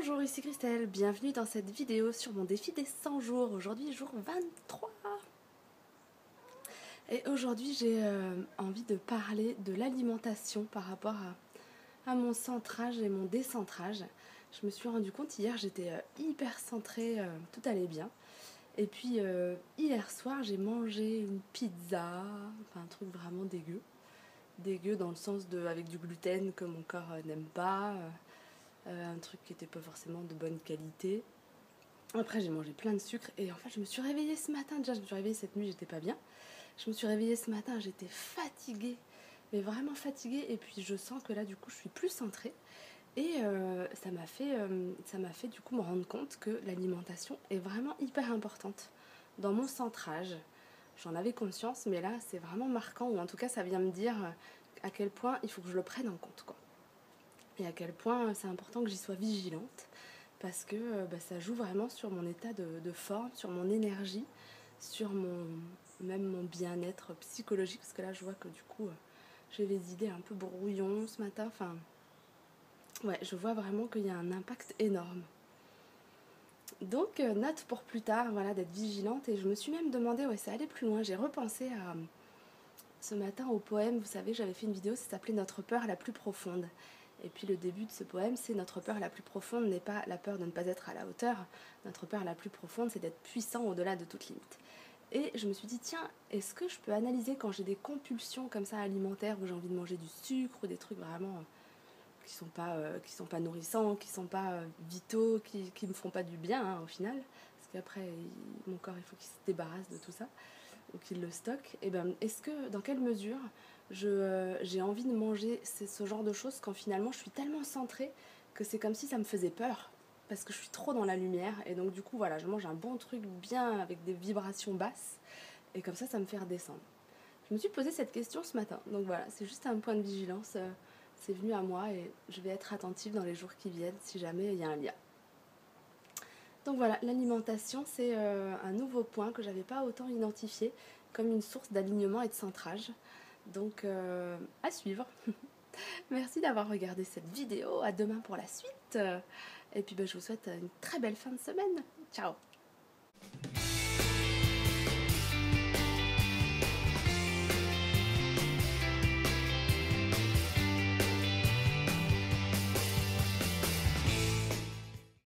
Bonjour, ici Christelle, bienvenue dans cette vidéo sur mon défi des 100 jours. Aujourd'hui, jour 23. Et aujourd'hui, j'ai envie de parler de l'alimentation par rapport à mon centrage et mon décentrage. Je me suis rendu compte hier, j'étais hyper centrée, tout allait bien. Et puis hier soir, j'ai mangé une pizza, enfin un truc vraiment dégueu. Dégueu dans le sens de avec du gluten que mon corps n'aime pas. Un truc qui n'était pas forcément de bonne qualité. Après j'ai mangé plein de sucre et en fait je me suis réveillée ce matin, déjà je me suis réveillée cette nuit, j'étais pas bien. Je me suis réveillée ce matin, j'étais fatiguée, mais vraiment fatiguée, et puis je sens que là du coup je suis plus centrée. Et ça m'a fait du coup me rendre compte que l'alimentation est vraiment hyper importante dans mon centrage. J'en avais conscience, mais là c'est vraiment marquant, ou en tout cas ça vient me dire à quel point il faut que je le prenne en compte, quoi. Et à quel point c'est important que j'y sois vigilante, parce que ça joue vraiment sur mon état de forme, sur mon énergie, sur même mon bien-être psychologique, parce que là je vois que du coup j'ai les idées un peu brouillons ce matin, enfin ouais, je vois vraiment qu'il y a un impact énorme. Donc note pour plus tard, voilà, d'être vigilante. Et je me suis même demandé, ouais, ça allait plus loin, j'ai repensé à ce matin au poème. Vous savez, j'avais fait une vidéo, ça s'appelait Notre peur la plus profonde. Et puis le début de ce poème, c'est notre peur la plus profonde n'est pas la peur de ne pas être à la hauteur. Notre peur la plus profonde, c'est d'être puissant au-delà de toute limite. Et je me suis dit, tiens, est-ce que je peux analyser quand j'ai des compulsions comme ça alimentaires, où j'ai envie de manger du sucre ou des trucs vraiment qui sont pas nourrissants, qui sont pas vitaux, qui me font pas du bien, hein, au final, parce qu'après mon corps il faut qu'il se débarrasse de tout ça, ou qu'il le stocke. Et ben, dans quelle mesure j'ai envie de manger ce genre de choses quand finalement je suis tellement centrée que c'est comme si ça me faisait peur, parce que je suis trop dans la lumière. Et donc du coup voilà, je mange un bon truc bien avec des vibrations basses, et comme ça me fait redescendre. Je me suis posé cette question ce matin, donc voilà, c'est juste un point de vigilance, c'est venu à moi, et je vais être attentive dans les jours qui viennent si jamais il y a un lien. Donc voilà, l'alimentation, c'est un nouveau point que j'avais pas autant identifié comme une source d'alignement et de centrage. Donc à suivre. Merci d'avoir regardé cette vidéo, à demain pour la suite. Et puis je vous souhaite une très belle fin de semaine. Ciao.